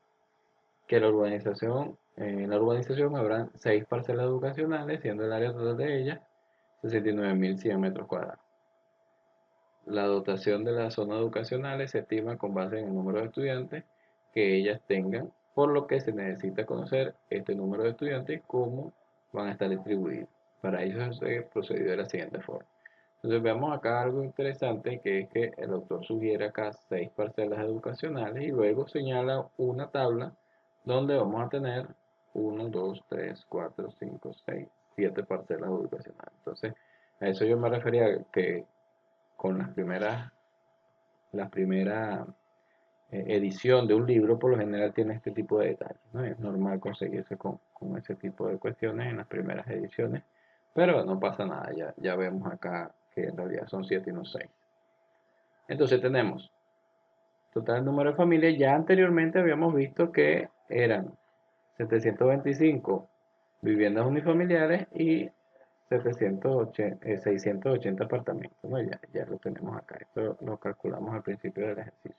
que en la urbanización habrán 6 parcelas educacionales, siendo el área total de ellas 69.100 metros cuadrados. La dotación de las zonas educacionales se estima con base en el número de estudiantes que ellas tengan, por lo que se necesita conocer este número de estudiantes y cómo van a estar distribuidos. Para ello se procedió de la siguiente forma. Entonces veamos acá algo interesante, que es que el autor sugiere acá 6 parcelas educacionales y luego señala una tabla donde vamos a tener 1, 2, 3, 4, 5, 6, 7 parcelas educacionales. Entonces, a eso yo me refería que con la primera edición de un libro por lo general tiene este tipo de detalles, ¿no? Es normal conseguirse con ese tipo de cuestiones en las primeras ediciones, pero no pasa nada, ya vemos acá que en realidad son 7 y no 6. Entonces tenemos total número de familias. Ya anteriormente habíamos visto que eran 725 viviendas unifamiliares y 680 apartamentos, ¿no? Ya lo tenemos acá. Esto lo calculamos al principio del ejercicio.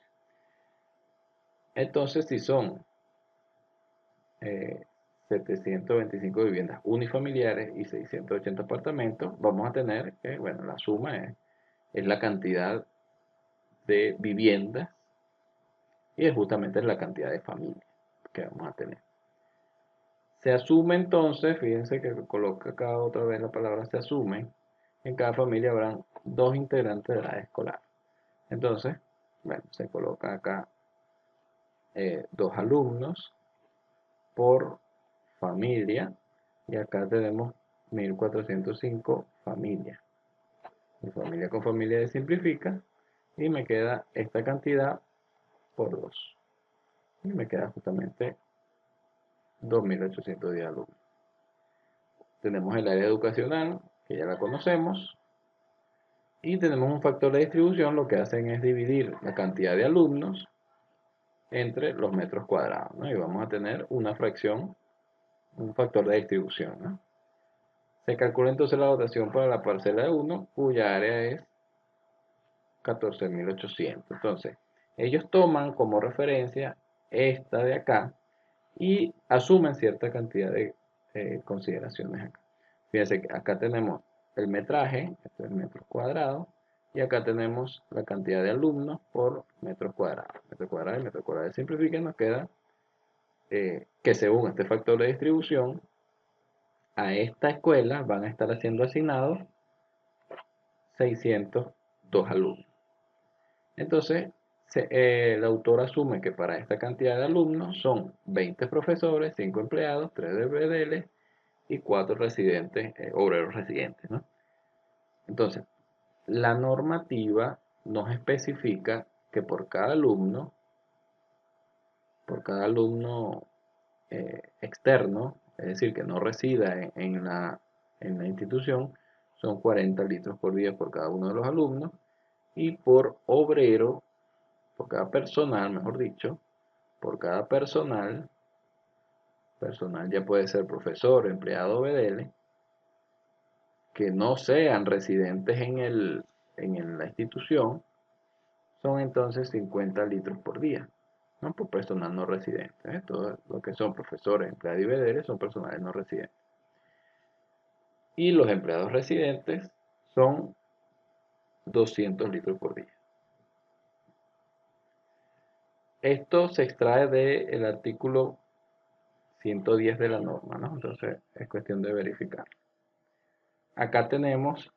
Entonces, si son eh, 725 viviendas unifamiliares y 680 apartamentos, vamos a tener que, bueno, la suma es la cantidad de viviendas y es justamente la cantidad de familias que vamos a tener. Se asume entonces, fíjense que coloca acá otra vez la palabra se asume, en cada familia habrán 2 integrantes de la edad escolar. Entonces, bueno, se coloca acá 2 alumnos por familia y acá tenemos 1405 familias. Mi familia con familia se simplifica y me queda esta cantidad por 2. Y me queda justamente 2810 alumnos. Tenemos el área educacional, que ya la conocemos, y tenemos un factor de distribución. Lo que hacen es dividir la cantidad de alumnos entre los metros cuadrados, ¿no? Y vamos a tener una fracción, un factor de distribución, ¿no? Se calcula entonces la dotación para la parcela de 1, cuya área es 14.800. Entonces, ellos toman como referencia esta de acá y asumen cierta cantidad de consideraciones acá. Fíjense que acá tenemos el metraje, este es metros cuadrados, y acá tenemos la cantidad de alumnos por metros cuadrados. Metro cuadrado y metro cuadrado de simplifica, nos queda que según este factor de distribución, a esta escuela van a estar siendo asignados 602 alumnos. Entonces, el autor asume que para esta cantidad de alumnos son 20 profesores, 5 empleados, 3 de BDL y 4 residentes, obreros residentes, ¿no? Entonces, la normativa nos especifica que por cada alumno externo, es decir, que no resida en la institución, son 40 litros por día por cada uno de los alumnos, y por obrero, por cada personal, mejor dicho, por cada personal ya puede ser profesor, empleado o BDL, que no sean residentes en la institución, son entonces 50 litros por día, ¿no? Por personal no residente, ¿eh? Todo lo que son profesores, empleados y BDL son personales no residentes. Y los empleados residentes son 200 litros por día. Esto se extrae del artículo 110 de la norma, ¿no? Entonces es cuestión de verificar. Acá tenemos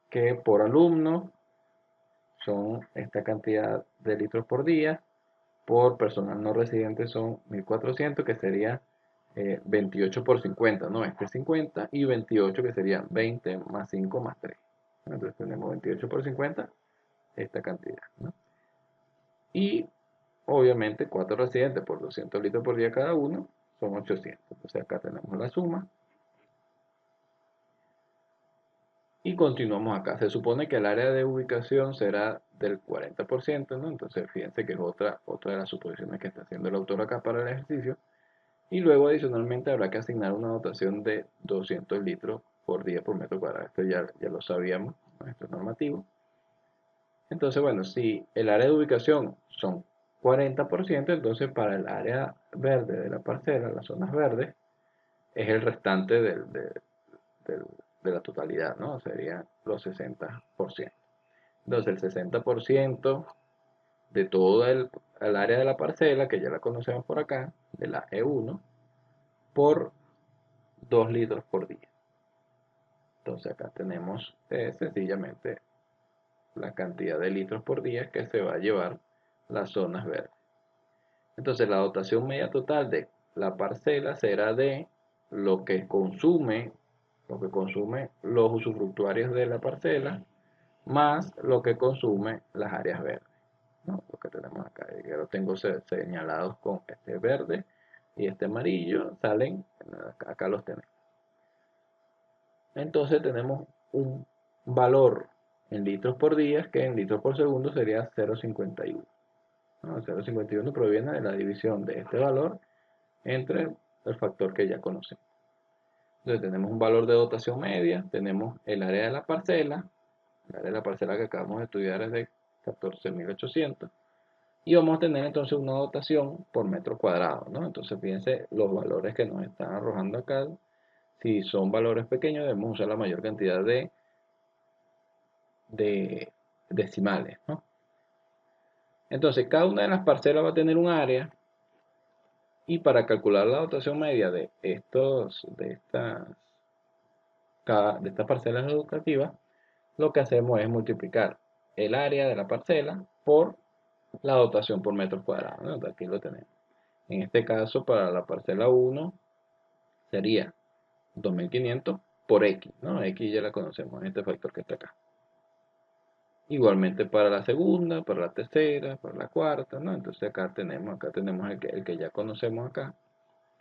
que por alumno son esta cantidad de litros por día, por personal no residente son 1400, que sería 28 por 50, ¿no? Este es 50 y 28, que sería 20 más 5 más 3. Entonces tenemos 28 por 50, esta cantidad, ¿no? Y obviamente 4 residentes por 200 litros por día cada uno son 800. Entonces acá tenemos la suma. Y continuamos acá. Se supone que el área de ubicación será del 40%, ¿no? Entonces fíjense que es otra de las suposiciones que está haciendo el autor acá para el ejercicio. Y luego adicionalmente habrá que asignar una dotación de 200 litros por día por metro cuadrado. Esto ya lo sabíamos, ¿no? Esto es normativo. Entonces, bueno, si el área de ubicación son 40%, entonces para el área verde de la parcela, las zonas verdes, es el restante del- de la totalidad, ¿no? Serían los 60%. Entonces, el 60% de todo el área de la parcela, que ya la conocemos por acá, de la E1, por 2 litros por día. Entonces acá tenemos sencillamente la cantidad de litros por día que se va a llevar las zonas verdes. Entonces la dotación media total de la parcela será de lo que consume los usufructuarios de la parcela, más lo que consume las áreas verdes, ¿no? Lo que tenemos acá, ya lo tengo señalados con este verde y este amarillo, salen, acá los tenemos. Entonces tenemos un valor en litros por día, que en litros por segundo sería 0,51. ¿No? 0,51 proviene de la división de este valor entre el factor que ya conocemos. Entonces tenemos un valor de dotación media, tenemos el área de la parcela, el área de la parcela que acabamos de estudiar es de 14.800, y vamos a tener entonces una dotación por metro cuadrado, ¿no? Entonces fíjense los valores que nos están arrojando acá. Si son valores pequeños, debemos usar la mayor cantidad de decimales, ¿no? Entonces cada una de las parcelas va a tener un área, y para calcular la dotación media de estas parcelas educativas, lo que hacemos es multiplicar el área de la parcela por la dotación por metros cuadrados, ¿no? Aquí lo tenemos. En este caso, para la parcela 1 sería 2500 por X, ¿no? X ya la conocemos, este factor que está acá. Igualmente para la segunda, para la tercera, para la cuarta, ¿no? Entonces acá tenemos el que ya conocemos acá,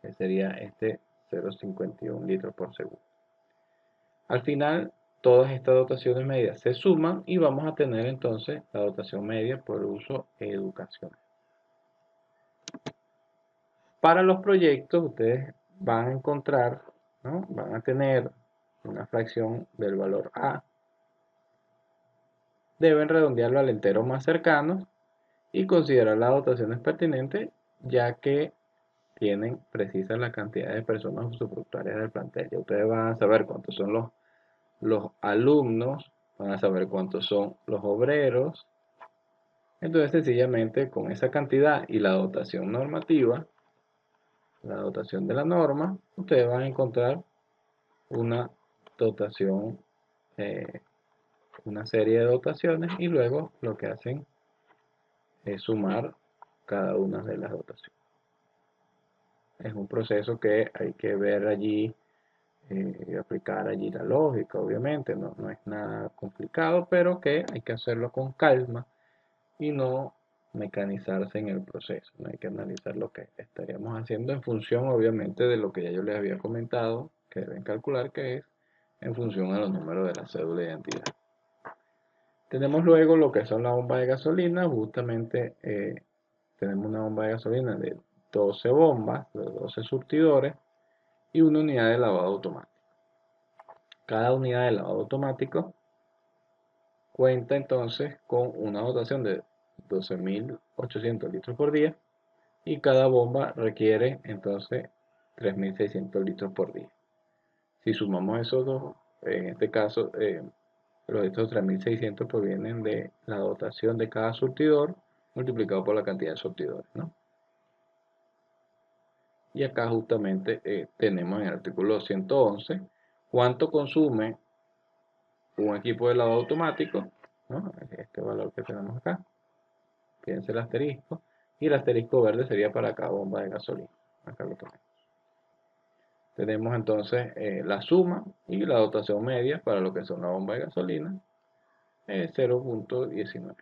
que sería este 0,51 litros por segundo. Al final, todas estas dotaciones medias se suman y vamos a tener entonces la dotación media por uso educacional. Para los proyectos, ustedes van a encontrar, ¿no? Van a tener una fracción del valor A. Deben redondearlo al entero más cercano y considerar las dotaciones pertinentes, ya que tienen precisa la cantidad de personas usufructuarias del plantel. Ya ustedes van a saber cuántos son los alumnos, van a saber cuántos son los obreros. Entonces, sencillamente, con esa cantidad y la dotación normativa, la dotación de la norma, ustedes van a encontrar una dotación, una serie de dotaciones, y luego lo que hacen es sumar cada una de las dotaciones. Es un proceso que hay que ver allí y aplicar allí la lógica, obviamente, no es nada complicado, pero que hay que hacerlo con calma y no mecanizarse en el proceso. No hay que analizar lo que estaríamos haciendo en función, obviamente, de lo que ya yo les había comentado, que deben calcular, que es en función a los números de la cédula de identidad. Tenemos luego lo que son las bombas de gasolina. Justamente tenemos una bomba de gasolina de 12 bombas, de 12 surtidores, y una unidad de lavado automático. Cada unidad de lavado automático cuenta entonces con una dotación de 12.800 litros por día, y cada bomba requiere entonces 3.600 litros por día. Si sumamos esos dos, en este caso, estos 3.600 provienen de la dotación de cada surtidor multiplicado por la cantidad de surtidores, ¿no? Y acá justamente tenemos en el artículo 111 cuánto consume un equipo de lavado automático, ¿no? Este valor que tenemos acá, fíjense el asterisco, y el asterisco verde sería para cada bomba de gasolina. Acá lo tenemos. Tenemos entonces la suma y la dotación media para lo que son la bomba de gasolina, 0,19.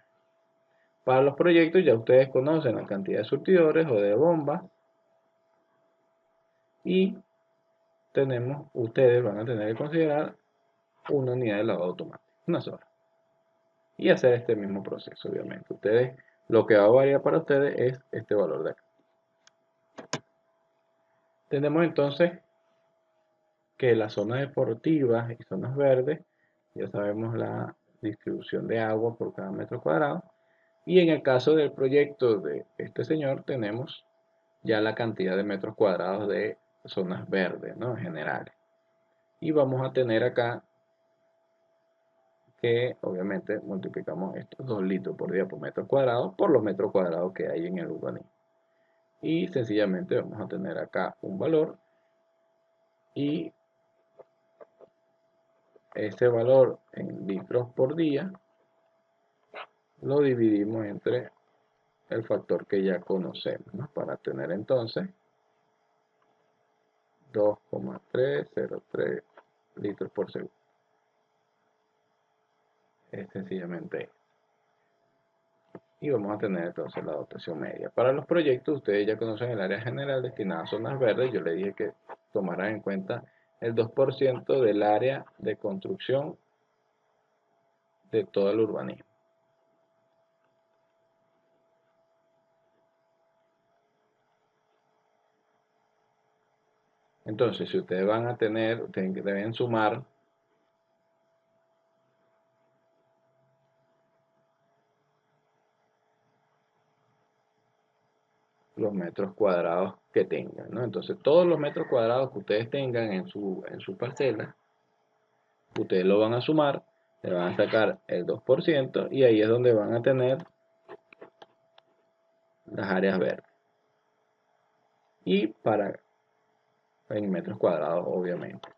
Para los proyectos ya ustedes conocen la cantidad de surtidores o de bombas, y ustedes van a tener que considerar una unidad de lavado automático, una sola, y hacer este mismo proceso. Obviamente lo que va a variar para ustedes es este valor de acá. Tenemos entonces que las zonas deportivas y zonas verdes, ya sabemos la distribución de agua por cada metro cuadrado, y en el caso del proyecto de este señor tenemos ya la cantidad de metros cuadrados de zonas verdes, ¿no? En general. Y vamos a tener acá que obviamente multiplicamos estos 2 litros por día por metro cuadrado por los metros cuadrados que hay en el urbanismo. Y sencillamente vamos a tener acá un valor, y ese valor en litros por día lo dividimos entre el factor que ya conocemos, ¿no? Para tener entonces 2,303 litros por segundo. Es sencillamente esto. Y vamos a tener entonces la dotación media. Para los proyectos, ustedes ya conocen el área general destinada a zonas verdes. Yo les dije que tomaran en cuenta el 2% del área de construcción de todo el urbanismo. Entonces, si ustedes van a tener, deben sumar los metros cuadrados que tengan, ¿no? Entonces, todos los metros cuadrados que ustedes tengan en su parcela, ustedes lo van a sumar, le van a sacar el 2% y ahí es donde van a tener las áreas verdes. Y en metros cuadrados, obviamente.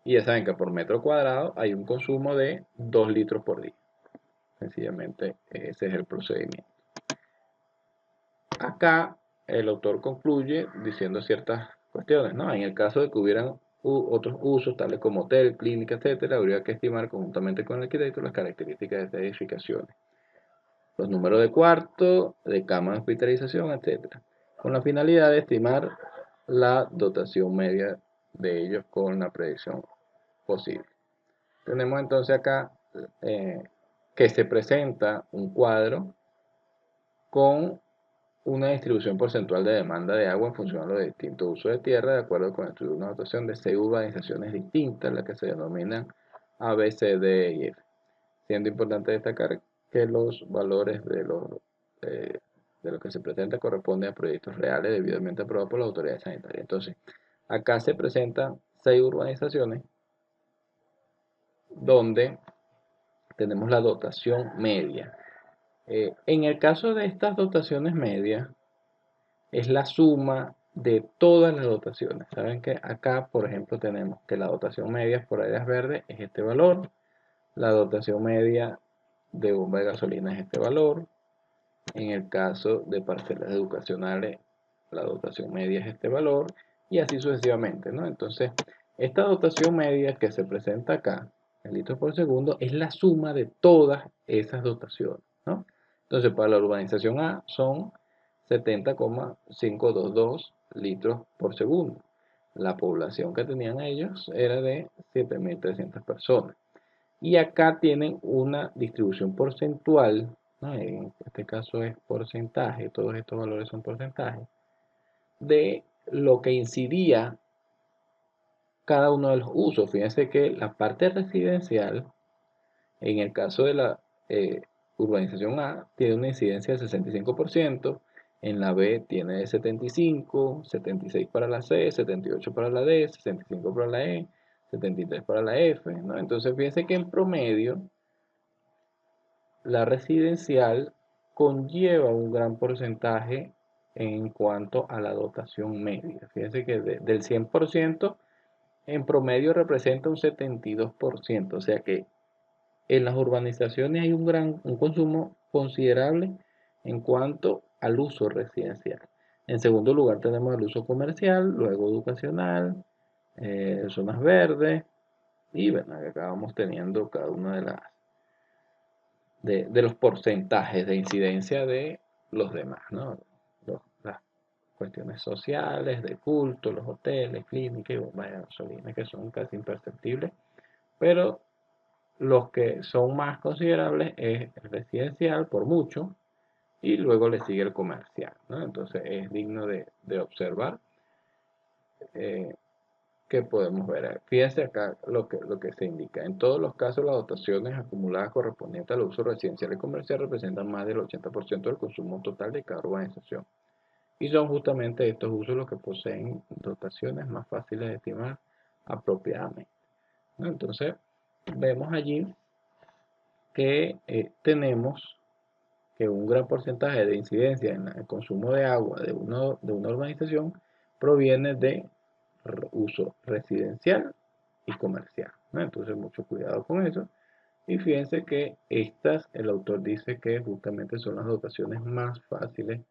Y ya saben que por metro cuadrado hay un consumo de 2 litros por día. Sencillamente ese es el procedimiento. Acá el autor concluye diciendo ciertas cuestiones, ¿no? En el caso de que hubieran otros usos, tales como hotel, clínica, etcétera, habría que estimar conjuntamente con el arquitecto las características de estas edificaciones, los números de cuartos, de camas de hospitalización, etcétera, con la finalidad de estimar la dotación media de ellos con la predicción posible. Tenemos entonces acá que se presenta un cuadro con una distribución porcentual de demanda de agua en función a los distintos usos de tierra, de acuerdo con el estudio de una dotación de 6 urbanizaciones distintas, las que se denominan A, B, C, D y F. Siendo importante destacar que los valores de lo que se presenta corresponden a proyectos reales debidamente aprobados por las autoridades sanitarias. Entonces, acá se presentan 6 urbanizaciones donde tenemos la dotación media. En el caso de estas dotaciones medias, es la suma de todas las dotaciones. Saben que acá, por ejemplo, tenemos que la dotación media por áreas verdes es este valor, la dotación media de bomba de gasolina es este valor, en el caso de parcelas educacionales, la dotación media es este valor, y así sucesivamente, ¿no? Entonces, esta dotación media que se presenta acá, en litros por segundo, es la suma de todas esas dotaciones, ¿no? Entonces, para la urbanización A son 70,522 litros por segundo. La población que tenían ellos era de 7.300 personas. Y acá tienen una distribución porcentual, ¿no? En este caso es porcentaje, todos estos valores son porcentajes, de lo que incidía cada uno de los usos. Fíjense que la parte residencial, en el caso de la urbanización A, tiene una incidencia del 65%, en la B tiene de 75, 76 para la C, 78 para la D, 65 para la E, 73 para la F, ¿no? Entonces fíjense que en promedio la residencial conlleva un gran porcentaje en cuanto a la dotación media. Fíjense que del 100%, en promedio representa un 72%, o sea que en las urbanizaciones hay un consumo considerable en cuanto al uso residencial. En segundo lugar tenemos el uso comercial, luego educacional, zonas verdes, y bueno, acá vamos teniendo cada una de los porcentajes de incidencia de los demás, ¿no? Las cuestiones sociales, de culto, los hoteles, clínicas y bombas de gasolina, que son casi imperceptibles, pero los que son más considerables es el residencial por mucho, y luego le sigue el comercial, ¿no? Entonces es digno de observar que podemos ver. Fíjense acá lo que se indica. En todos los casos, las dotaciones acumuladas correspondientes al uso residencial y comercial representan más del 80% del consumo total de cada urbanización. Y son justamente estos usos los que poseen dotaciones más fáciles de estimar apropiadamente, ¿no? Entonces, vemos allí que tenemos que un gran porcentaje de incidencia en el consumo de agua de una urbanización proviene de uso residencial y comercial, ¿no? Entonces, mucho cuidado con eso. Y fíjense que estas, el autor dice que justamente son las dotaciones más fáciles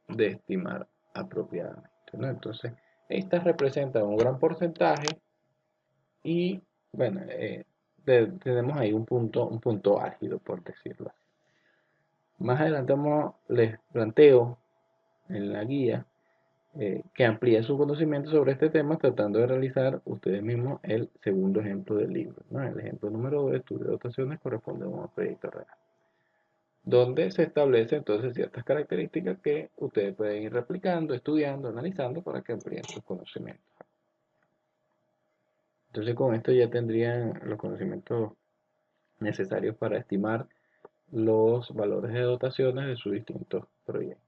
de estimar apropiadamente, ¿no? Entonces, estas representan un gran porcentaje y, bueno, tenemos ahí un punto álgido, por decirlo así. Más adelante les planteo en la guía que amplíe su conocimiento sobre este tema tratando de realizar ustedes mismos el segundo ejemplo del libro, ¿no? El ejemplo número 2 de estudio de dotaciones corresponde a un proyecto real, donde se establecen entonces ciertas características que ustedes pueden ir replicando, estudiando, analizando para que amplíen sus conocimientos. Entonces con esto ya tendrían los conocimientos necesarios para estimar los valores de dotaciones de sus distintos proyectos.